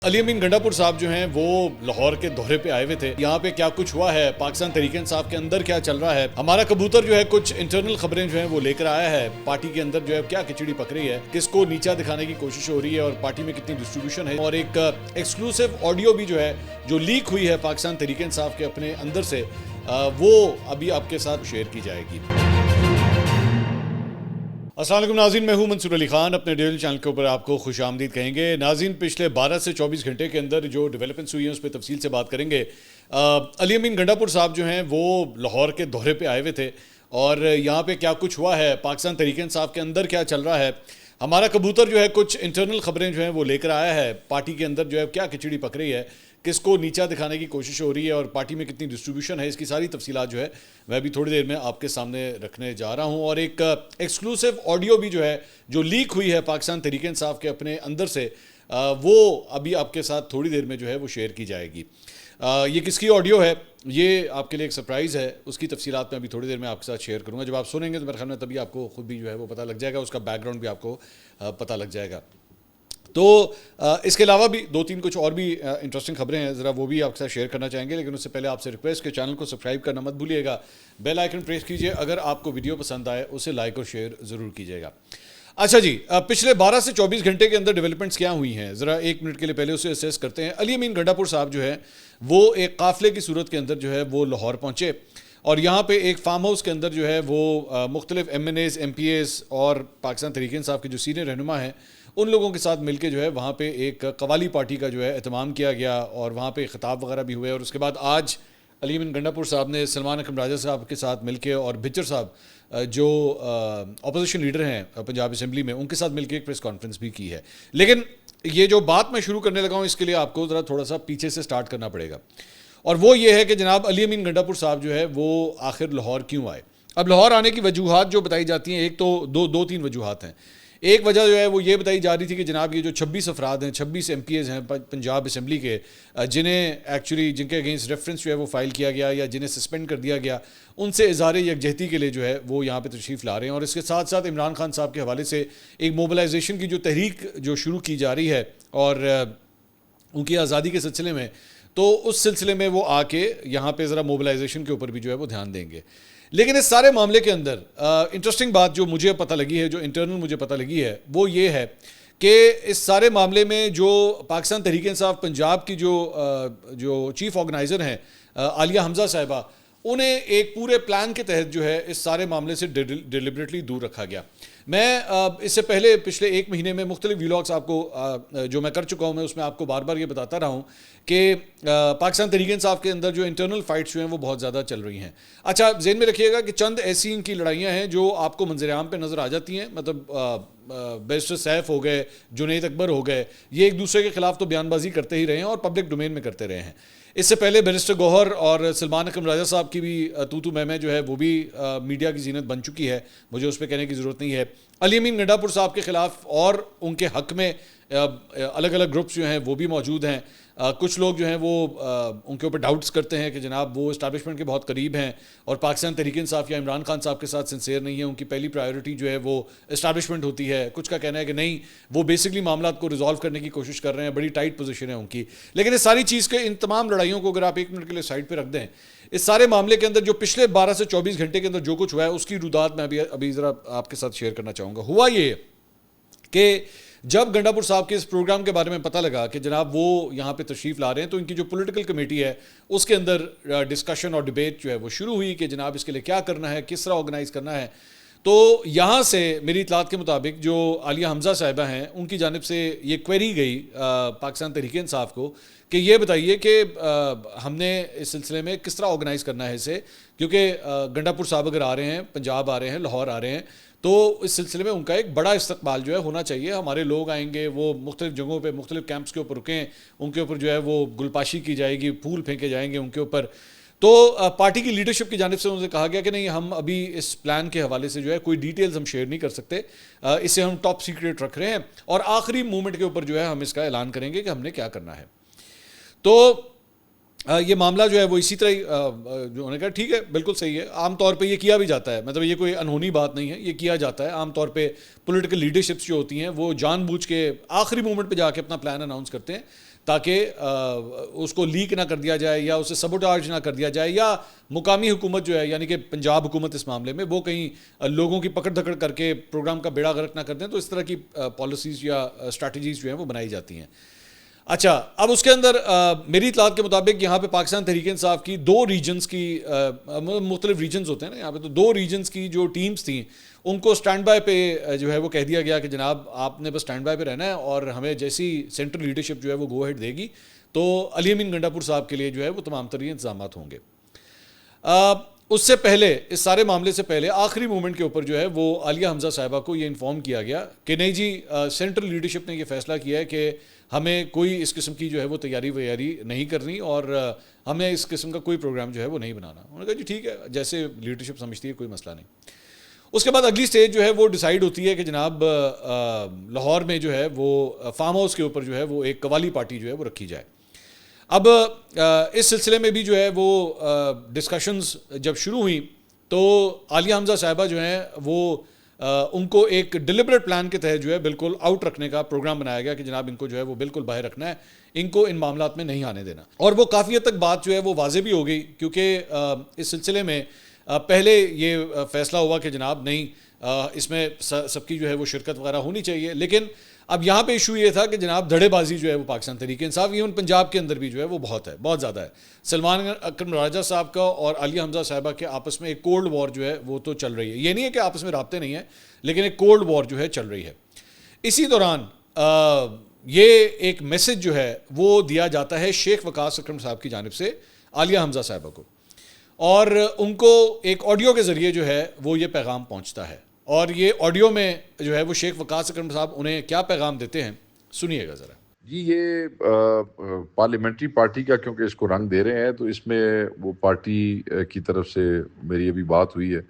علی امین گنڈاپور صاحب جو ہیں وہ لاہور کے دورے پہ آئے ہوئے تھے. یہاں پہ کیا کچھ ہوا ہے, پاکستان تحریک انصاف کے اندر کیا چل رہا ہے, ہمارا کبوتر جو ہے کچھ انٹرنل خبریں جو ہیں وہ لے کر آیا ہے. پارٹی کے اندر جو ہے کیا کھچڑی پک رہی ہے, کس کو نیچا دکھانے کی کوشش ہو رہی ہے اور پارٹی میں کتنی ڈسٹریبیوشن ہے, اور ایک ایکسکلوسیو آڈیو بھی جو ہے جو لیک ہوئی ہے پاکستان تحریک انصاف کے اپنے اندر سے, وہ ابھی آپ کے ساتھ شیئر کی جائے گی. السلام علیکم ناظرین, میں ہوں منصور علی خان. اپنے ڈیلی چینل کے اوپر آپ کو خوش آمدید کہیں گے. ناظرین, پچھلے 12 سے 24 گھنٹے کے اندر جو ڈیولپمنٹس ہوئی ہیں اس پہ تفصیل سے بات کریں گے. علی امین گنڈاپور صاحب جو ہیں وہ لاہور کے دورے پہ آئے ہوئے تھے, اور یہاں پہ کیا کچھ ہوا ہے, پاکستان تحریک انصاف کے اندر کیا چل رہا ہے, ہمارا کبوتر جو ہے کچھ انٹرنل خبریں جو ہیں وہ لے کر آیا ہے. پارٹی کے اندر جو ہے کیا کھچڑی پک رہی ہے, کس کو نیچا دکھانے کی کوشش ہو رہی ہے اور پارٹی میں کتنی ڈسٹریبیوشن ہے, اس کی ساری تفصیلات جو ہے میں بھی تھوڑی دیر میں آپ کے سامنے رکھنے جا رہا ہوں. اور ایک ایکسکلوسیو آڈیو بھی جو ہے جو لیک ہوئی ہے پاکستان تحریک انصاف کے اپنے اندر سے, وہ ابھی آپ کے ساتھ تھوڑی دیر میں جو ہے وہ شیئر کی جائے گی. یہ کس کی آڈیو ہے, یہ آپ کے لیے ایک سرپرائز ہے. اس کی تفصیلات میں ابھی تھوڑی دیر میں آپ کے ساتھ شیئر کروں گا. جب آپ سنیں گے تو میرے خیال میں تبھی آپ کو خود بھی جو ہے وہ پتہ لگ جائے گا, اس کا بیک گراؤنڈ بھی آپ کو پتہ لگ جائے گا. تو اس کے علاوہ بھی 2-3 کچھ اور بھی انٹرسٹنگ خبریں ہیں, ذرا وہ بھی آپ کے ساتھ شیئر کرنا چاہیں گے. لیکن اس سے پہلے آپ سے ریکویسٹ کہ چینل کو سبسکرائب کرنا مت بھولیے گا, بیل آئیکن پریس کیجئے. اگر آپ کو ویڈیو پسند آئے اسے لائک اور شیئر ضرور کیجئے گا. اچھا جی, پچھلے 12 سے 24 گھنٹے کے اندر ڈیولپمنٹس کیا ہوئی ہیں, ذرا 1 منٹ کے لیے پہلے اسے اسیس کرتے ہیں. علی امین گنڈاپور صاحب جو ہے وہ ایک قافلے کی صورت کے اندر جو ہے وہ لاہور پہنچے, اور یہاں پہ ایک فارم ہاؤس کے اندر جو ہے وہ مختلف MNAs, MPAs اور پاکستان تحریک انصاف کے جو سینئر رہنما ہیں ان لوگوں کے ساتھ مل کے جو ہے وہاں پہ ایک قوالی پارٹی کا جو ہے اہتمام کیا گیا, اور وہاں پہ خطاب وغیرہ بھی ہوئے. اور اس کے بعد آج علی امین گنڈاپور صاحب نے سلمان اکرم راجہ صاحب کے ساتھ مل کے, اور بچر صاحب جو اپوزیشن لیڈر ہیں پنجاب اسمبلی میں, ان کے ساتھ مل کے ایک پریس کانفرنس بھی کی ہے. لیکن یہ جو بات میں شروع کرنے لگا ہوں اس کے لیے آپ کو ذرا تھوڑا سا پیچھے سے سٹارٹ کرنا پڑے گا, اور وہ یہ ہے کہ جناب علی امین گنڈاپور صاحب جو ہے وہ آخر لاہور کیوں آئے. اب لاہور آنے کی وجوہات جو بتائی جاتی ہیں, ایک تو دو تین وجوہات ہیں. ایک وجہ جو ہے وہ یہ بتائی جا رہی تھی کہ جناب یہ جو 26 افراد ہیں, 26 ایم پی ایز ہیں پنجاب اسمبلی کے, جنہیں ایکچولی جن کے اگینسٹ ریفرنس جو ہے وہ فائل کیا گیا یا جنہیں سسپینڈ کر دیا گیا, ان سے اظہار یکجہتی کے لیے جو ہے وہ یہاں پہ تشریف لا رہے ہیں. اور اس کے ساتھ ساتھ عمران خان صاحب کے حوالے سے ایک موبلائزیشن کی جو تحریک جو شروع کی جا رہی ہے, اور ان کی آزادی کے سلسلے میں, تو اس سلسلے میں وہ آ کے یہاں پہ ذرا موبلائزیشن کے اوپر بھی جو ہے وہ دھیان دیں گے. لیکن اس سارے معاملے کے اندر انٹرسٹنگ بات جو مجھے پتہ لگی ہے, جو انٹرنل مجھے پتہ لگی ہے, وہ یہ ہے کہ اس سارے معاملے میں جو پاکستان تحریک انصاف پنجاب کی جو چیف آرگنائزر ہیں عالیہ حمزہ صاحبہ, انہیں ایک پورے پلان کے تحت جو ہے اس سارے معاملے سے ڈیلیبریٹلی دور رکھا گیا. میں اس سے پہلے پچھلے 1 مہینے میں مختلف ویلاگس آپ کو جو میں کر چکا ہوں, میں اس میں آپ کو بار بار یہ بتاتا رہا ہوں کہ پاکستان تحریک انصاف کے اندر جو انٹرنل فائٹس جو ہیں وہ بہت زیادہ چل رہی ہیں. اچھا, ذہن میں رکھیے گا کہ چند ایسی ان کی لڑائیاں ہیں جو آپ کو منظر عام پہ نظر آ جاتی ہیں. مطلب بیرسٹر سیف ہو گئے, جنید اکبر ہو گئے, یہ ایک دوسرے کے خلاف تو بیان بازی کرتے ہی رہے ہیں اور پبلک ڈومین میں کرتے رہے ہیں. اس سے پہلے بیرسٹر گوہر اور سلمان اکرم راجہ صاحب کی بھی تو میں جو ہے وہ بھی میڈیا کی زینت بن چکی ہے, مجھے اس پہ کہنے کی ضرورت نہیں ہے. علی امین گنڈاپور صاحب کے خلاف اور ان کے حق میں الگ الگ گروپس جو ہیں وہ بھی موجود ہیں. کچھ لوگ جو ہیں وہ ان کے اوپر ڈاؤٹس کرتے ہیں کہ جناب وہ اسٹیبلشمنٹ کے بہت قریب ہیں اور پاکستان تحریک انصاف یا عمران خان صاحب کے ساتھ سنسیئر نہیں ہے, ان کی پہلی پرائیورٹی جو ہے وہ اسٹیبلشمنٹ ہوتی ہے. کچھ کا کہنا ہے کہ نہیں, وہ بیسکلی معاملات کو ریزالو کرنے کی کوشش کر رہے ہیں, بڑی ٹائٹ پوزیشن ہے ان کی. لیکن اس ساری چیز کے, ان تمام لڑائیوں کو اگر آپ 1 منٹ کے لیے سائڈ پہ رکھ دیں, اس سارے معاملے کے اندر جو پچھلے 12 سے 24 گھنٹے کے اندر جو کچھ ہوا ہے اس کی رودات میں ابھی ذرا آپ کے ساتھ شیئر کرنا چاہوں گا. ہوا یہ کہ جب گنڈاپور صاحب کے اس پروگرام کے بارے میں پتہ لگا کہ جناب وہ یہاں پہ تشریف لا رہے ہیں, تو ان کی جو پولیٹیکل کمیٹی ہے اس کے اندر ڈسکشن اور ڈیبیٹ جو ہے وہ شروع ہوئی کہ جناب اس کے لیے کیا کرنا ہے, کس طرح آرگنائز کرنا ہے. تو یہاں سے میری اطلاعات کے مطابق جو عالیہ حمزہ صاحبہ ہیں ان کی جانب سے یہ کوئری گئی پاکستان تحریک انصاف کو کہ یہ بتائیے کہ ہم نے اس سلسلے میں کس طرح آرگنائز کرنا ہے اسے, کیونکہ گنڈاپور صاحب اگر آ رہے ہیں, پنجاب آ رہے ہیں, لاہور آ رہے ہیں, تو اس سلسلے میں ان کا ایک بڑا استقبال جو ہے ہونا چاہیے. ہمارے لوگ آئیں گے, وہ مختلف جگہوں پہ مختلف کیمپس کے اوپر رکیں, ان کے اوپر جو ہے وہ گلپاشی کی جائے گی, پھول پھینکے جائیں گے ان کے اوپر. تو پارٹی کی لیڈرشپ کی جانب سے ان سے کہا گیا کہ نہیں, ہم ابھی اس پلان کے حوالے سے جو ہے کوئی ڈیٹیلز ہم شیئر نہیں کر سکتے, اسے ہم ٹاپ سیکریٹ رکھ رہے ہیں, اور آخری مومنٹ کے اوپر جو ہے ہم اس کا اعلان کریں گے کہ ہم نے کیا کرنا ہے. تو یہ معاملہ جو ہے وہ اسی طرح ہی جو انہوں نے کہا ٹھیک ہے, بالکل صحیح ہے. عام طور پہ یہ کیا بھی جاتا ہے, مطلب یہ کوئی انہونی بات نہیں ہے, یہ کیا جاتا ہے. عام طور پہ پولیٹیکل لیڈرشپس جو ہوتی ہیں وہ جان بوجھ کے آخری مومنٹ پہ جا کے اپنا پلان اناؤنس کرتے ہیں تاکہ اس کو لیک نہ کر دیا جائے یا اسے سبوٹاج نہ کر دیا جائے، یا مقامی حکومت جو ہے یعنی کہ پنجاب حکومت اس معاملے میں وہ کہیں لوگوں کی پکڑ دھکڑ کر کے پروگرام کا بیڑا غرق نہ کر دیں. تو اس طرح کی پالیسیز یا اسٹریٹجیز جو ہیں وہ بنائی جاتی ہیں. اچھا، اب اس کے اندر میری اطلاعات کے مطابق یہاں پہ پاکستان تحریک انصاف کی 2 ریجنز کی مختلف ریجنز ہوتے ہیں نا یہاں پہ، تو 2 ریجنز کی جو ٹیمز تھیں ان کو سٹینڈ بائی پہ جو ہے وہ کہہ دیا گیا کہ جناب آپ نے بس سٹینڈ بائی پہ رہنا ہے، اور ہمیں جیسی سینٹرل لیڈرشپ جو ہے وہ گو ہیڈ دے گی تو علی امین گنڈا پور صاحب کے لیے جو ہے وہ تمام ترین انتظامات ہوں گے. اس سے پہلے، اس سارے معاملے سے پہلے آخری مومنٹ کے اوپر جو ہے وہ عالیہ حمزہ صاحبہ کو یہ انفارم کیا گیا کہ نہیں جی، سینٹرل لیڈرشپ نے یہ فیصلہ کیا ہے کہ ہمیں کوئی اس قسم کی جو ہے وہ تیاری ویاری نہیں کرنی، اور ہمیں اس قسم کا کوئی پروگرام جو ہے وہ نہیں بنانا. انہوں نے کہا جی ٹھیک ہے، جیسے لیڈرشپ سمجھتی ہے کوئی مسئلہ نہیں. اس کے بعد اگلی سٹیج جو ہے وہ ڈیسائیڈ ہوتی ہے کہ جناب لاہور میں جو ہے وہ فارم ہاؤس کے اوپر جو ہے وہ ایک قوالی پارٹی جو ہے وہ رکھی جائے. اب اس سلسلے میں بھی جو ہے وہ ڈسکشنز جب شروع ہوئیں تو عالیہ حمزہ صاحبہ جو ہیں وہ ان کو ایک ڈیلیبریٹ پلان کے تحت جو ہے بالکل آؤٹ رکھنے کا پروگرام بنایا گیا کہ جناب ان کو جو ہے وہ بالکل باہر رکھنا ہے، ان کو ان معاملات میں نہیں آنے دینا. اور وہ کافی حد تک بات جو ہے وہ واضح بھی ہو گئی، کیونکہ اس سلسلے میں پہلے یہ فیصلہ ہوا کہ جناب نہیں، اس میں سب کی جو ہے وہ شرکت وغیرہ ہونی چاہیے. لیکن اب یہاں پہ ایشو یہ تھا کہ جناب دھڑے بازی جو ہے وہ پاکستان تحریک انصاف ایون پنجاب کے اندر بھی جو ہے وہ بہت زیادہ ہے. سلمان اکرم راجہ صاحب کا اور عالیہ حمزہ صاحبہ کے آپس میں ایک کولڈ وار جو ہے وہ تو چل رہی ہے. یہ نہیں ہے کہ آپس میں رابطے نہیں ہیں، لیکن ایک کولڈ وار جو ہے چل رہی ہے. اسی دوران یہ ایک میسج جو ہے وہ دیا جاتا ہے شیخ وقاص اکرم صاحب کی جانب سے عالیہ حمزہ صاحبہ کو، اور ان کو ایک آڈیو کے ذریعے جو ہے وہ یہ پیغام پہنچتا ہے. اور یہ آڈیو میں جو ہے وہ شیخ وقاص اکرم صاحب انہیں کیا پیغام دیتے ہیں، سنیے گا ذرا. جی، یہ پارلیمنٹری پارٹی کا کیونکہ اس کو رنگ دے رہے ہیں تو اس میں وہ پارٹی کی طرف سے میری ابھی بات ہوئی ہے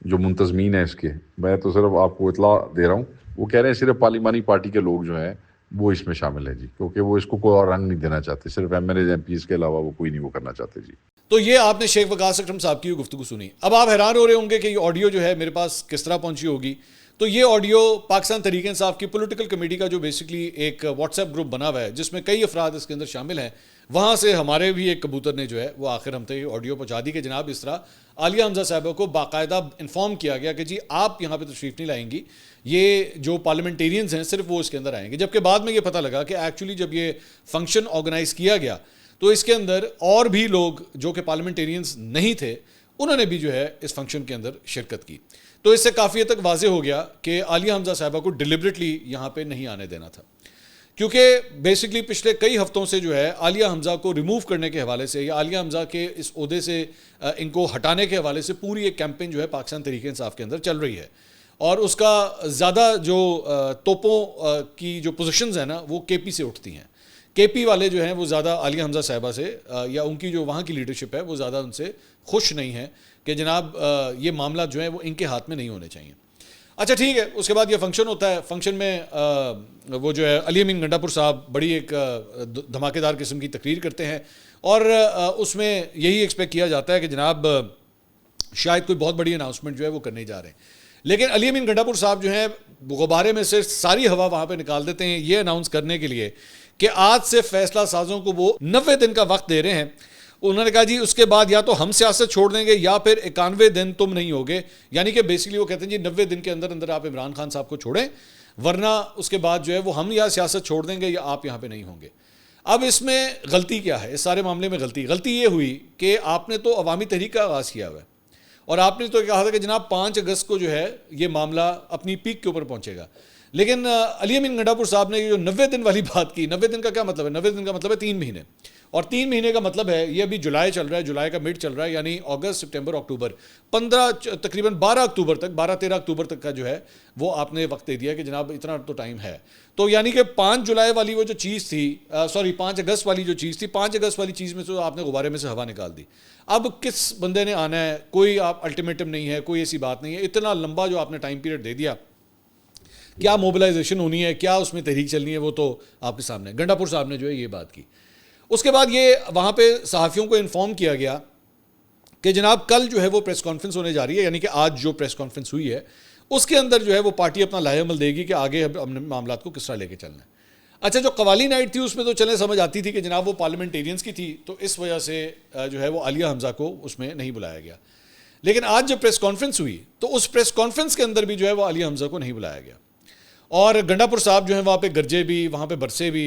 جو منتظمین ہیں اس کے، میں تو صرف آپ کو اطلاع دے رہا ہوں. وہ کہہ رہے ہیں صرف پارلیمانی پارٹی کے لوگ جو ہیں وہ اس میں شامل ہیں جی، کیونکہ وہ اس کو کوئی اور رنگ نہیں دینا چاہتے، صرف MLA MPs کے علاوہ وہ کوئی نہیں وہ کرنا چاہتے جی. تو یہ آپ نے شیخ وقاص اکرم صاحب کی گفتگو سنی. اب آپ حیران ہو رہے ہوں گے کہ یہ آڈیو جو ہے میرے پاس کس طرح پہنچی ہوگی. تو یہ آڈیو پاکستان تحریک انصاف کی پولیٹیکل کمیٹی کا جو بیسکلی ایک واٹس ایپ گروپ بنا ہوا ہے جس میں کئی افراد اس کے اندر شامل ہیں، وہاں سے ہمارے بھی ایک کبوتر نے جو ہے وہ آخر ہم تک یہ آڈیو پہنچا دی کہ جناب اس طرح عالیہ حمزہ صاحبہ کو باقاعدہ انفارم کیا گیا کہ جی آپ یہاں پہ تشریف نہیں لائیں گی، یہ جو پارلیمنٹیرینز ہیں صرف وہ اس کے اندر آئیں گے. جبکہ بعد میں یہ پتہ لگا کہ ایکچولی جب یہ فنکشن آرگنائز کیا گیا تو اس کے اندر اور بھی لوگ جو کہ پارلیمنٹیرینز نہیں تھے انہوں نے بھی جو ہے اس فنکشن کے اندر شرکت کی. تو اس سے کافی حد تک واضح ہو گیا کہ عالیہ حمزہ صاحبہ کو ڈیلیبریٹلی یہاں پہ نہیں آنے دینا تھا، کیونکہ بیسکلی پچھلے کئی ہفتوں سے جو ہے عالیہ حمزہ کو ریموو کرنے کے حوالے سے یا عالیہ حمزہ کے اس عہدے سے ان کو ہٹانے کے حوالے سے پوری ایک کیمپین جو ہے پاکستان تحریک انصاف کے اندر چل رہی ہے. اور اس کا زیادہ جو توپوں کی جو پوزیشنز ہیں نا وہ کے پی سے اٹھتی ہیں. کے پی والے جو ہیں وہ زیادہ عالیہ حمزہ صاحبہ سے یا ان کی جو وہاں کی لیڈرشپ ہے وہ زیادہ ان سے خوش نہیں ہے کہ جناب یہ معاملات جو ہیں وہ ان کے ہاتھ میں نہیں ہونے چاہیے. اچھا ٹھیک ہے، اس کے بعد یہ فنکشن ہوتا ہے. فنکشن میں وہ جو ہے علی امین گنڈا پور صاحب بڑی ایک دھماکے دار قسم کی تقریر کرتے ہیں، اور اس میں یہی ایکسپیکٹ کیا جاتا ہے کہ جناب شاید کوئی بہت بڑی اناؤنسمنٹ جو ہے وہ کرنے جا رہے ہیں. لیکن علی امین گنڈا پور صاحب جو ہیں غبارے میں سے ساری ہوا وہاں پہ نکال دیتے ہیں یہ اناؤنس کرنے کے لیے کہ آج سے فیصلہ سازوں کو وہ 90 دن کا وقت دے رہے ہیں. انہوں نے کہا جی اس کے بعد یا تو ہم سیاست چھوڑ دیں گے یا پھر 91 دن تم نہیں ہوگے. یعنی کہ بیسکلی وہ کہتے ہیں جی 90 دن کے اندر اندر آپ عمران خان صاحب کو چھوڑیں، ورنہ اس کے بعد جو ہے وہ ہم یا سیاست چھوڑ دیں گے یا آپ یہاں پہ نہیں ہوں گے. اب اس میں غلطی کیا ہے؟ اس سارے معاملے میں غلطی یہ ہوئی کہ آپ نے تو عوامی تحریک کا آغاز کیا ہوا ہے اور آپ نے تو کہا تھا کہ جناب 5 اگست کو جو ہے یہ معاملہ اپنی پیک کے اوپر پہنچے گا. لیکن علی امین گنڈا پور صاحب نے جو 90 دن والی بات کی، 90 دن کا کیا مطلب ہے؟ 90 دن کا مطلب ہے 3 مہینے، اور 3 مہینے کا مطلب ہے یہ ابھی جولائی چل رہا ہے، جولائی کا مڈ چل رہا ہے، یعنی اگست، سپٹمبر، اکتوبر، تقریباً 12 اکتوبر تک، 12-13 اکتوبر تک کا جو ہے وہ آپ نے وقت دے دیا کہ جناب اتنا تو ٹائم ہے. تو یعنی کہ 5 جولائی والی وہ جو چیز تھی 5 اگست والی جو چیز تھی، 5 اگست والی چیز میں تو آپ نے غبارے میں سے ہوا نکال دی. اب کس بندے نے آنا ہے؟ کوئی آپ الٹیمیٹم نہیں ہے، کوئی ایسی بات نہیں ہے. اتنا لمبا جو آپ نے ٹائم پیریڈ دے دیا، کیا موبلائزیشن ہونی ہے، کیا اس میں تحریک چلنی ہے، وہ تو آپ کے سامنے. گنڈا پور صاحب نے جو ہے یہ بات کی. اس کے بعد یہ وہاں پہ صحافیوں کو انفارم کیا گیا کہ جناب کل جو ہے وہ پریس کانفرنس ہونے جا رہی ہے، یعنی کہ آج جو پریس کانفرنس ہوئی ہے اس کے اندر جو ہے وہ پارٹی اپنا لائحہ عمل دے گی کہ آگے ہم نے معاملات کو کس طرح لے کے چلنا ہے. اچھا جو قوالی نائٹ تھی اس میں تو چلیں سمجھ آتی تھی کہ جناب وہ پارلیمنٹیرینز کی تھی تو اس وجہ سے جو ہے وہ عالیہ حمزہ کو اس میں نہیں بلایا گیا. لیکن آج جب پریس کانفرنس ہوئی تو اس پریس کانفرنس کے اندر بھی جو ہے وہ عالیہ حمزہ کو نہیں بلایا گیا, اور گنڈا پور صاحب جو ہیں وہاں پہ گرجے بھی, وہاں پہ برسے بھی,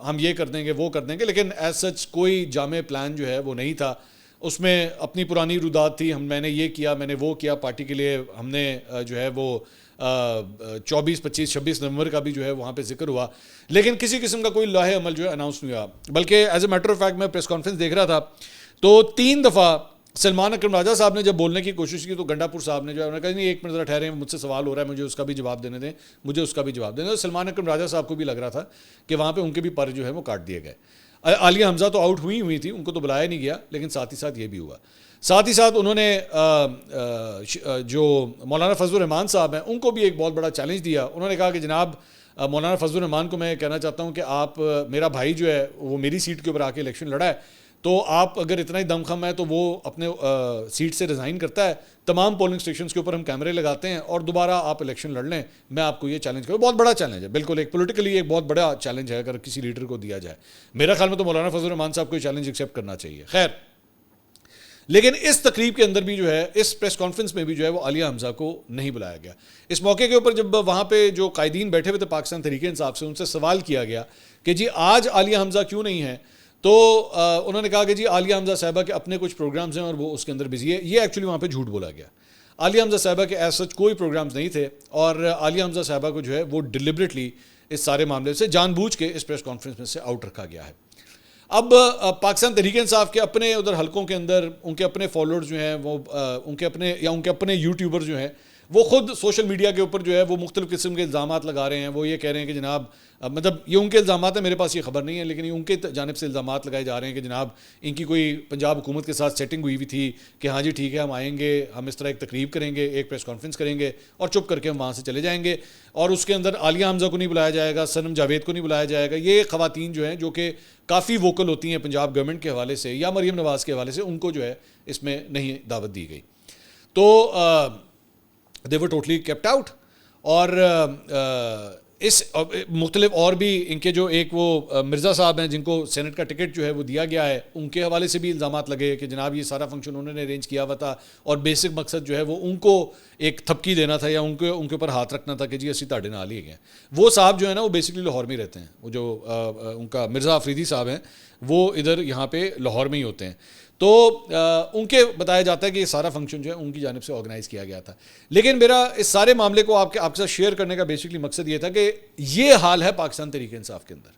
ہم یہ کر دیں گے وہ کر دیں گے, لیکن ایز سچ کوئی جامع پلان جو ہے وہ نہیں تھا. اس میں اپنی پرانی رودات تھی, میں نے یہ کیا, میں نے وہ کیا, پارٹی کے لیے ہم نے جو ہے وہ 24 25 26 نومبر کا بھی جو ہے وہاں پہ ذکر ہوا, لیکن کسی قسم کا کوئی لاہے عمل جو ہے اناؤنس نہیں ہوا. بلکہ as a matter of fact میں پریس کانفرنس دیکھ رہا تھا تو 3 دفعہ سلمان اکرم راجہ صاحب نے جب بولنے کی کوشش کی تو گنڈا پور صاحب نے جو ہے انہوں نے کہا نہیں ایک منٹ ذرا ٹھہرے, مجھ سے سوال ہو رہا ہے, مجھے اس کا بھی جواب دینے دیں, مجھے اس کا بھی جواب دینے دیں. سلمان اکرم راجہ صاحب کو بھی لگ رہا تھا کہ وہاں پہ ان کے بھی پر جو ہے وہ کاٹ دیے گئے. عالیہ حمزہ تو آؤٹ ہوئی تھی, ان کو تو بلایا نہیں گیا, لیکن ساتھ ہی ساتھ یہ بھی ہوا. ساتھ ہی ساتھ انہوں نے جو مولانا فضل الرحمان صاحب ہیں ان کو بھی ایک بہت بڑا چیلنج دیا. انہوں نے کہا کہ جناب مولانا فضل الرحمان کو میں کہنا چاہتا ہوں کہ آپ, میرا بھائی جو ہے وہ میری سیٹ کے اوپر آ کے الیکشن لڑا ہے, تو آپ اگر اتنا ہی دم خم ہے تو وہ اپنے سیٹ سے ریزائن کرتا ہے, تمام پولنگ اسٹیشنز کے اوپر ہم کیمرے لگاتے ہیں اور دوبارہ آپ الیکشن لڑ لیں, میں آپ کو یہ چیلنج کروں. بہت بڑا چیلنج ہے, بالکل ایک پولیٹیکلی ایک بہت بڑا چیلنج ہے اگر کسی لیڈر کو دیا جائے. میرا خیال میں تو مولانا فضل الرحمان صاحب کو یہ چیلنج ایکسیپٹ کرنا چاہیے. خیر, لیکن اس تقریب کے اندر بھی جو ہے, اس پریس کانفرنس میں بھی جو ہے وہ عالیہ حمزہ کو نہیں بلایا گیا. اس موقع کے اوپر جب وہاں پہ جو قائدین بیٹھے ہوئے تھے پاکستان تحریک انصاف سے, ان سے سوال کیا گیا کہ جی آج عالیہ حمزہ کیوں نہیں ہے, تو انہوں نے کہا کہ جی عالیہ حمزہ صاحبہ کے اپنے کچھ پروگرامز ہیں اور وہ اس کے اندر بزی ہے. یہ ایکچولی وہاں پہ جھوٹ بولا گیا. عالیہ حمزہ صاحبہ کے ایز سچ کوئی پروگرامز نہیں تھے, اور عالیہ حمزہ صاحبہ کو جو ہے وہ ڈیلیبریٹلی اس سارے معاملے سے جان بوجھ کے اس پریس کانفرنس میں سے آؤٹ رکھا گیا ہے. اب پاکستان تحریک انصاف کے اپنے ادھر حلقوں کے اندر ان کے اپنے فالوورز جو ہیں وہ ان کے اپنے یوٹیوبر جو ہیں وہ خود سوشل میڈیا کے اوپر جو ہے وہ مختلف قسم کے الزامات لگا رہے ہیں. وہ یہ کہہ رہے ہیں کہ جناب, مطلب یہ ان کے الزامات ہیں, میرے پاس یہ خبر نہیں ہے, لیکن یہ ان کے جانب سے الزامات لگائے جا رہے ہیں کہ جناب ان کی کوئی پنجاب حکومت کے ساتھ سیٹنگ ہوئی تھی کہ ہاں جی ٹھیک ہے ہم آئیں گے, ہم اس طرح ایک تقریب کریں گے, ایک پریس کانفرنس کریں گے اور چپ کر کے ہم وہاں سے چلے جائیں گے, اور اس کے اندر عالیہ حمزہ کو نہیں بلایا جائے گا, صنم جاوید کو نہیں بلایا جائے گا. یہ خواتین جو ہیں جو کہ کافی ووکل ہوتی ہیں پنجاب گورنمنٹ کے حوالے سے یا مریم نواز کے حوالے سے, ان کو جو ہے اس میں نہیں دعوت دی گئی. تو they were totally kept out. اور اس مختلف اور بھی ان کے جو ایک وہ مرزا صاحب ہیں جن کو سینٹ کا ٹکٹ جو ہے وہ دیا گیا ہے, ان کے حوالے سے بھی الزامات لگے کہ جناب یہ سارا فنکشن انہوں نے ارینج کیا ہوا تھا اور بیسک مقصد جو ہے وہ ان کو ایک تھپکی دینا تھا یا ان کے اوپر ہاتھ رکھنا تھا کہ جی اسی تاڑے نال ہی گئے. وہ صاحب جو ہے نا وہ بیسکلی لاہور میں رہتے ہیں, وہ جو ان کا مرزا آفریدی صاحب ہیں وہ ادھر یہاں پہ لاہور میں ہی ہوتے ہیں. تو ان کے بتایا جاتا ہے کہ یہ سارا فنکشن جو ہے ان کی جانب سے آرگنائز کیا گیا تھا. لیکن میرا اس سارے معاملے کو آپ کے ساتھ شیئر کرنے کا بیسکلی مقصد یہ تھا کہ یہ حال ہے پاکستان تحریک انصاف کے اندر.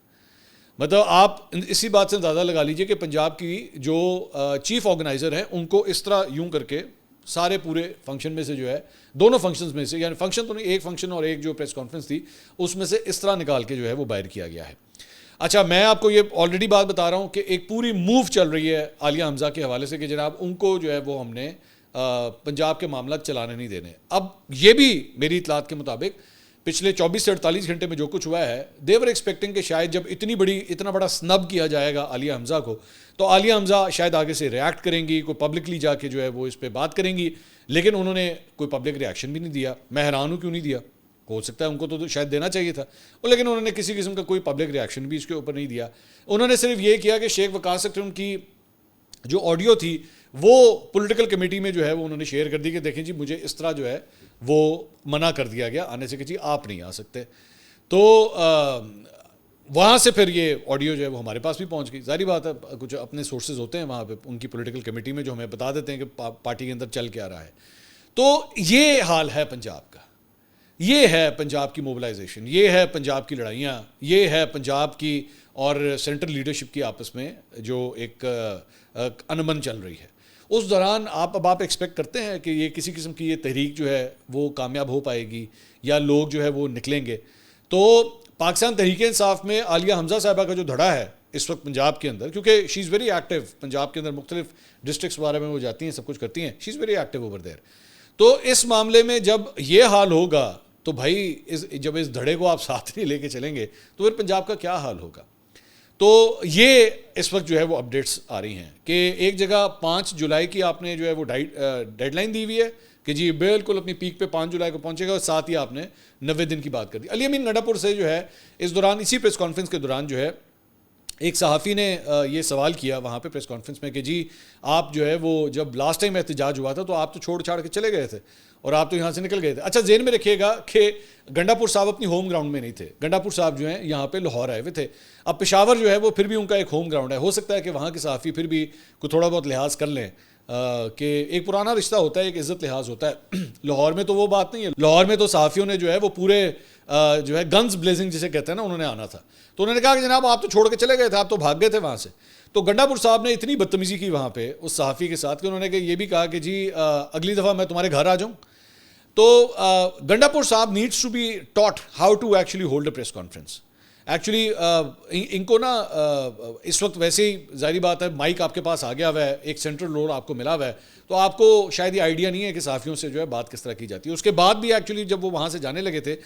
مطلب آپ اسی بات سے اندازہ لگا لیجئے کہ پنجاب کی جو چیف آرگنائزر ہیں ان کو اس طرح یوں کر کے سارے پورے فنکشن میں سے جو ہے, دونوں فنکشنز میں سے, یعنی فنکشن تو نہیں, ایک فنکشن اور ایک جو پریس کانفرنس تھی اس میں سے اس طرح نکال کے جو ہے وہ باہر کیا گیا ہے. اچھا, میں آپ کو یہ آلریڈی بات بتا رہا ہوں کہ ایک پوری موو چل رہی ہے عالیہ حمزہ کے حوالے سے کہ جناب ان کو جو ہے وہ ہم نے پنجاب کے معاملات چلانے نہیں دینے. اب یہ بھی میری اطلاعات کے مطابق پچھلے 24 سے 48 گھنٹے میں جو کچھ ہوا ہے, دے ور ایکسپیکٹنگ کہ شاید جب اتنا بڑا سنب کیا جائے گا عالیہ حمزہ کو تو عالیہ حمزہ شاید آگے سے ریاکٹ کریں گی, کوئی پبلکلی جا کے جو ہے وہ اس پہ بات کریں گی, لیکن انہوں نے کوئی پبلک ریاکشن بھی نہیں دیا. میں حیران ہوں کیوں نہیں دیا, ہو سکتا ہے ان کو تو شاید دینا چاہیے تھا, لیکن انہوں نے کسی قسم کا کوئی پبلک ریاکشن بھی اس کے اوپر نہیں دیا. انہوں نے صرف یہ کیا کہ شیخ وقاص اکرم کی جو آڈیو تھی وہ پولیٹیکل کمیٹی میں جو ہے وہ انہوں نے شیئر کر دی کہ دیکھیں جی مجھے اس طرح جو ہے وہ منع کر دیا گیا آنے سے کہ جی آپ نہیں آ سکتے. تو وہاں سے پھر یہ آڈیو جو ہے وہ ہمارے پاس بھی پہنچ گئی. ظاہری بات ہے کچھ اپنے سورسز ہوتے ہیں وہاں پہ ان کی پولیٹیکل کمیٹی میں جو ہمیں بتا دیتے ہیں کہ پارٹی کے اندر چل کیا رہا ہے. تو یہ حال ہے پنجاب کا, یہ ہے پنجاب کی موبلائزیشن, یہ ہے پنجاب کی لڑائیاں, یہ ہے پنجاب کی اور سینٹرل لیڈرشپ کی آپس میں جو ایک انمن چل رہی ہے. اس دوران آپ ایکسپیکٹ کرتے ہیں کہ یہ کسی قسم کی یہ تحریک جو ہے وہ کامیاب ہو پائے گی یا لوگ جو ہے وہ نکلیں گے؟ تو پاکستان تحریک انصاف میں عالیہ حمزہ صاحبہ کا جو دھڑا ہے اس وقت پنجاب کے اندر, کیونکہ شی از ویری ایکٹیو پنجاب کے اندر, مختلف ڈسٹرکٹس بارے میں وہ جاتی ہیں, سب کچھ کرتی ہیں, she is very active over there. تو اس معاملے میں جب یہ حال ہوگا تو بھائی جب اس دھڑے کو آپ ساتھ نہیں لے کے چلیں گے تو پھر پنجاب کا کیا حال ہوگا؟ تو یہ اس وقت جو ہے وہ اپڈیٹس آ رہی ہیں کہ ایک جگہ 5 جولائی کی آپ نے جو ہے وہ ڈیڈ لائن دی ہوئی ہے کہ جی بالکل اپنی پیک پہ 5 جولائی کو پہنچے گا، اور ساتھ ہی آپ نے 90 دن کی بات کر دی. علی امین گنڈا پور سے جو ہے اس دوران، اسی پریس کانفرنس کے دوران جو ہے ایک صحافی نے یہ سوال کیا وہاں پہ پریس کانفرنس میں کہ جی آپ جو ہے وہ جب لاسٹ ٹائم احتجاج ہوا تھا تو آپ تو چھوڑ چھاڑ کے چلے گئے تھے اور آپ تو یہاں سے نکل گئے تھے. اچھا ذہن میں رکھیے گا کہ گنڈا پور صاحب اپنی ہوم گراؤنڈ میں نہیں تھے. گنڈا پور صاحب جو ہیں یہاں پہ لاہور آئے ہوئے تھے. اب پشاور جو ہے وہ پھر بھی ان کا ایک ہوم گراؤنڈ ہے. ہو سکتا ہے کہ وہاں کے صحافی پھر بھی کوئی تھوڑا بہت لحاظ کر لیں کہ ایک پرانا رشتہ ہوتا ہے, ایک عزت لحاظ ہوتا ہے. لاہور میں تو وہ بات نہیں ہے. لاہور میں تو صحافیوں نے جو ہے وہ پورے جو ہے گنز بلیزنگ جسے کہتے ہیں نا, انہوں نے آنا تھا. تو انہوں نے کہا کہ جناب آپ تو چھوڑ کے چلے گئے تھے, آپ تو بھاگ گئے تھے وہاں سے. تو گنڈا پور صاحب نے اتنی بدتمیزی کی وہاں پہ اس صحافی کے ساتھ کہ انہوں نے یہ بھی کہا کہ جی اگلی دفعہ میں تمہارے گھر آ جاؤں. تو گنڈا پور صاحب needs to be taught how to actually hold a press conference. Actually ان کو نا اس وقت ویسے ہی ظاہری بات ہے مائک آپ کے پاس آ گیا ہوا ہے, ایک سینٹرل رول آپ کو ملا ہوا ہے, تو آپ کو شاید یہ آئیڈیا نہیں ہے کہ صحافیوں سے جو ہے بات کس طرح کی جاتی ہے. اس کے بعد بھی ایکچولی جب وہ وہاں سے جانے لگے تھے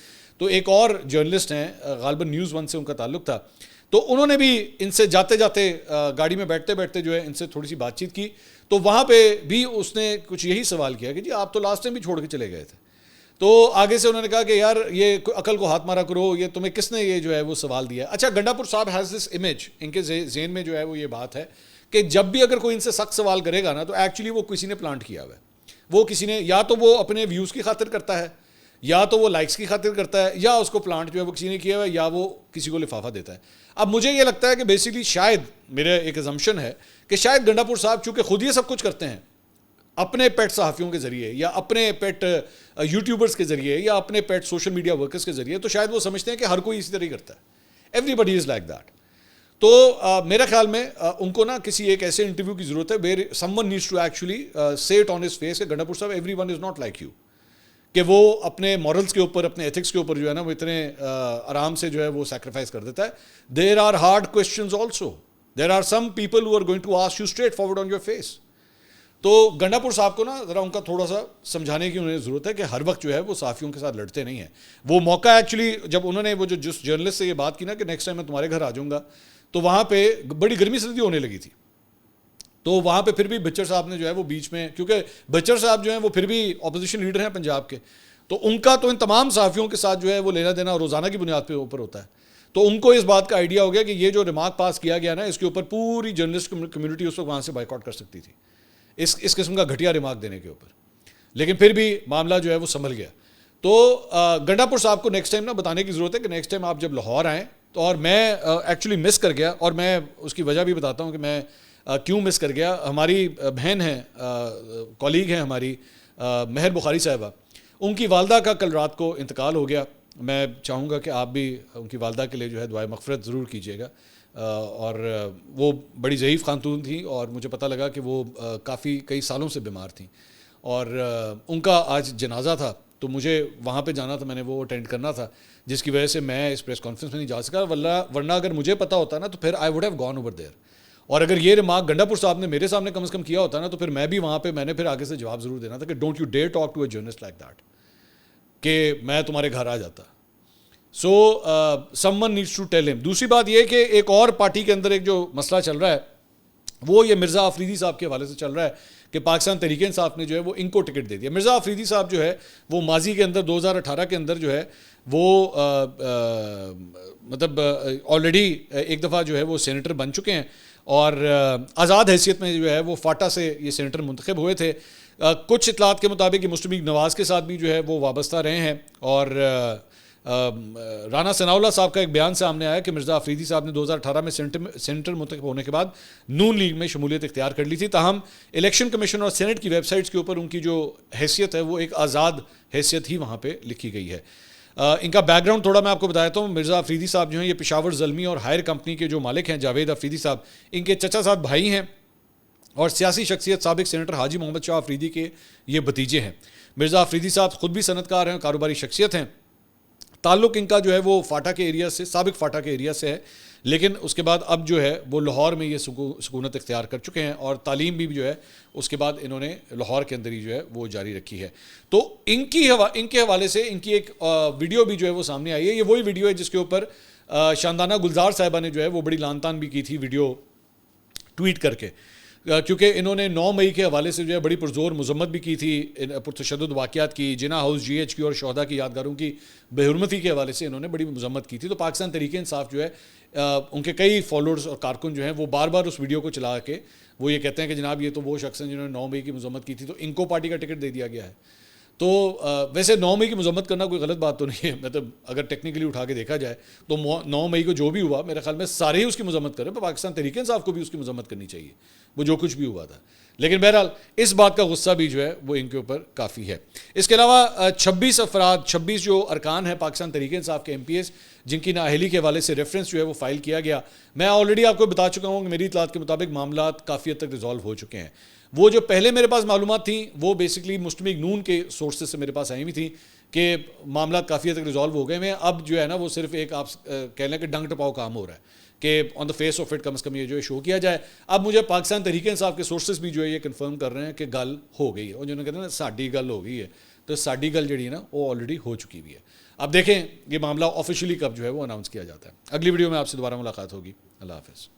تو ایک اور جرنلسٹ ہیں, غالباً نیوز 1 سے ان کا تعلق تھا, تو انہوں نے بھی ان سے جاتے جاتے گاڑی میں بیٹھتے بیٹھتے جو ہے ان سے تھوڑی سی بات چیت کی. تو وہاں پہ بھی اس نے کچھ یہی سوال کیا کہ جی آپ تو لاسٹ ٹائم بھی چھوڑ کے چلے گئے تھے. تو آگے سے انہوں نے کہا کہ یار یہ عقل کو ہاتھ مارا کرو, یہ تمہیں کس نے یہ جو ہے وہ سوال دیا. اچھا گنڈا پور صاحب ہیز دس امیج, ان کے ذہن میں جو ہے وہ یہ بات ہے کہ جب بھی اگر کوئی ان سے سخت سوال کرے گا نا تو ایکچولی وہ کسی نے پلانٹ کیا ہوا ہے. وہ کسی نے یا تو وہ اپنے ویوز کی خاطر کرتا ہے, یا تو وہ لائکس کی خاطر کرتا ہے, یا اس کو پلانٹ جو ہے وہ کسی نے کیا ہوا ہے, یا وہ کسی کو لفافہ دیتا ہے. اب مجھے یہ لگتا ہے کہ بیسیکلی شاید میرا ایک اسمپشن ہے کہ شاید گنڈا پور صاحب چونکہ خود یہ سب کچھ کرتے ہیں اپنے پیٹ صحافیوں کے ذریعے, یا اپنے پیٹ یوٹیوبرز کے ذریعے, یا اپنے پیٹ سوشل میڈیا ورکرز کے ذریعے, تو شاید وہ سمجھتے ہیں کہ ہر کوئی اسی طرح ہی کرتا ہے. Everybody is like that. تو میرا خیال میں ان کو نا کسی ایک ایسے انٹرویو کی ضرورت ہے where someone needs to actually say it on his face کہ گنڈا پور صاحب everyone is not like you, کہ وہ اپنے مورلس کے اوپر, اپنے ایتھکس کے اوپر جو ہے نا وہ اتنے آرام سے جو ہے وہ سیکریفائس کر دیتا ہے. There are hard questions also, there are some people who are going to ask you straightforward on your face. تو گنڈا پور صاحب کو نا ذرا ان کا تھوڑا سا سمجھانے کی انہیں ضرورت ہے کہ ہر وقت جو ہے وہ صحافیوں کے ساتھ لڑتے نہیں ہیں. وہ موقع ایکچولی جب انہوں نے وہ جس جرنلسٹ سے یہ بات کی نا کہ نیکسٹ ٹائم میں تمہارے گھر آ جاؤں گا, تو وہاں پہ بڑی گرمی سردی ہونے لگی تھی. تو وہاں پہ پھر بھی بچر صاحب نے جو ہے وہ بیچ میں, کیونکہ بچر صاحب جو ہیں وہ پھر بھی اپوزیشن لیڈر ہیں پنجاب کے, تو ان کا تو ان تمام صحافیوں کے ساتھ جو ہے وہ لینا دینا روزانہ کی بنیاد پہ اوپر ہوتا ہے. تو ان کو اس بات کا آئیڈیا ہو گیا کہ یہ جو ریمارک پاس کیا گیا نا اس کے اوپر پوری جرنلسٹ کمیونٹی اس وقت وہاں سے بائیکاٹ کر سکتی تھی اس قسم کا گھٹیا ریمارک دینے کے اوپر. لیکن پھر بھی معاملہ جو ہے وہ سنبھل گیا. تو گنڈا پور صاحب کو نیکسٹ ٹائم نا بتانے کی ضرورت ہے کہ نیکسٹ ٹائم آپ جب لاہور آئیں تو, اور میں ایکچولی مس کر گیا, اور میں اس کی وجہ بھی بتاتا ہوں کہ میں کیوں مس کر گیا. ہماری بہن ہیں, کولیگ ہیں ہماری, مہر بخاری صاحبہ, ان کی والدہ کا کل رات کو انتقال ہو گیا. میں چاہوں گا کہ آپ بھی ان کی والدہ کے لیے جو ہے دعائے مغفرت ضرور کیجیے گا. اور وہ بڑی ضعیف خاتون تھیں, اور مجھے پتہ لگا کہ وہ کئی سالوں سے بیمار تھیں, اور ان کا آج جنازہ تھا, تو مجھے وہاں پہ جانا تھا, میں نے وہ اٹینڈ کرنا تھا, جس کی وجہ سے میں اس پریس کانفرنس میں نہیں جا سکا. ورنہ اگر مجھے پتہ ہوتا نا تو پھر I would have gone over there. اور اگر یہ ریمارک گنڈا پور صاحب نے میرے سامنے کم از کم کیا ہوتا نا تو پھر میں بھی وہاں پہ, میں نے پھر آگے سے جواب ضرور دینا تھا کہ don't you dare talk to a journalist like that, کہ میں تمہارے گھر آ جاتا. So someone needs to tell him. دوسری بات یہ کہ ایک اور پارٹی کے اندر ایک جو مسئلہ چل رہا ہے وہ یہ مرزا آفریدی صاحب کے حوالے سے چل رہا ہے کہ پاکستان تحریک انصاف نے جو ہے وہ ان کو ٹکٹ دے دیا. مرزا آفریدی صاحب جو ہے وہ ماضی کے اندر 2018 کے اندر جو ہے وہ مطلب آلریڈی ایک دفعہ جو ہے وہ سینیٹر بن چکے ہیں, اور آزاد حیثیت میں جو ہے وہ فاٹا سے یہ سینیٹر منتخب ہوئے تھے. کچھ اطلاعات کے مطابق یہ مسلم لیگ نواز کے ساتھ بھی جو ہے وہ وابستہ رہے ہیں. اور رانا ثناء اللہ صاحب کا ایک بیان سامنے آیا کہ مرزا آفریدی صاحب نے 2018 میں سینیٹر منتخب ہونے کے بعد نون لیگ میں شمولیت اختیار کر لی تھی. تاہم الیکشن کمیشن اور سینٹ کی ویب سائٹس کے اوپر ان کی جو حیثیت ہے وہ ایک آزاد حیثیت ہی وہاں پہ لکھی گئی ہے. ان کا بیک گراؤنڈ تھوڑا میں آپ کو بتاتا ہوں. مرزا آفریدی صاحب جو ہیں یہ پشاور زلمی اور ہائر کمپنی کے جو مالک ہیں جاوید آفریدی صاحب, ان کے چچا صاحب بھائی ہیں, اور سیاسی شخصیت سابق سینیٹر حاجی محمد شاہ آفریدی کے یہ بھتیجے ہیں. مرزا آفریدی صاحب خود بھی صنعت کار ہیں, کاروباری شخصیت ہیں. تعلق ان کا جو ہے وہ فاٹا کے ایریا سے, سابق فاٹا کے ایریا سے ہے, لیکن اس کے بعد اب جو ہے وہ لاہور میں یہ سکونت اختیار کر چکے ہیں, اور تعلیم بھی جو ہے اس کے بعد انہوں نے لاہور کے اندر ہی جو ہے وہ جاری رکھی ہے. تو ان کے حوالے سے ان کی ایک ویڈیو بھی جو ہے وہ سامنے آئی ہے. یہ وہی ویڈیو ہے جس کے اوپر شاندانہ گلزار صاحبہ نے جو ہے وہ بڑی لان تان بھی کی تھی ویڈیو ٹویٹ کر کے. کیونکہ انہوں نے 9 مئی کے حوالے سے جو ہے بڑی پرزور مذمت بھی کی تھی پرتشدد واقعات کی، جناح ہاؤس GH کی اور شہداء کی یادگاروں کی بے حرمتی کے حوالے سے انہوں نے بڑی مذمت کی تھی. تو پاکستان تحریک انصاف جو ہے ان کے کئی فالوورز اور کارکن جو ہیں وہ بار بار اس ویڈیو کو چلا کے وہ یہ کہتے ہیں کہ جناب یہ تو وہ شخص ہیں جنہوں نے 9 مئی کی مذمت کی تھی تو ان کو پارٹی کا ٹکٹ دے دیا گیا ہے. تو ویسے 9 مئی کی مذمت کرنا کوئی غلط بات تو نہیں ہے، مطلب اگر ٹیکنیکلی اٹھا کے دیکھا جائے تو 9 مئی کو جو بھی ہوا میرے خیال میں سارے ہی اس کی مذمت کریں، پر پاکستان تحریک انصاف کو بھی اس کی مذمت کرنی چاہیے وہ جو کچھ بھی ہوا تھا. لیکن بہرحال اس بات کا غصہ بھی جو ہے وہ ان کے اوپر کافی ہے. اس کے علاوہ 26 جو ارکان ہیں پاکستان تحریک انصاف کے MPs جن کی نااہلی کے حوالے سے ریفرنس جو ہے وہ فائل کیا گیا. میں آلریڈی آپ کو بتا چکا ہوں کہ میری اطلاعات کے مطابق معاملات کافی حد تک ریزالو ہو چکے ہیں. وہ جو پہلے میرے پاس معلومات تھیں وہ بیسکلی مسلم لیگ نون کے سورسز سے میرے پاس آئی ہوئی تھیں کہ معاملات کافی حد تک ریزالو ہو گئے ہیں. اب جو ہے نا وہ صرف ایک آپ کہہ لیں کہ ڈنگ ٹپاؤ کام ہو رہا ہے کہ on the face of it کم از کم یہ جو ہے شو کیا جائے. اب مجھے پاکستان تحریک انصاف کے سورسز بھی جو ہے یہ کنفرم کر رہے ہیں کہ گل ہو گئی ہے، اور جنہوں نے کہتے ہیں نا ساڈی گل ہو گئی ہے، تو ساڈی گل جڑی ہے نا وہ آلریڈی ہو چکی بھی ہے. اب دیکھیں یہ معاملہ آفیشیلی کب جو ہے وہ اناؤنس کیا جاتا ہے. اگلی ویڈیو میں آپ سے دوبارہ ملاقات ہوگی. اللہ حافظ.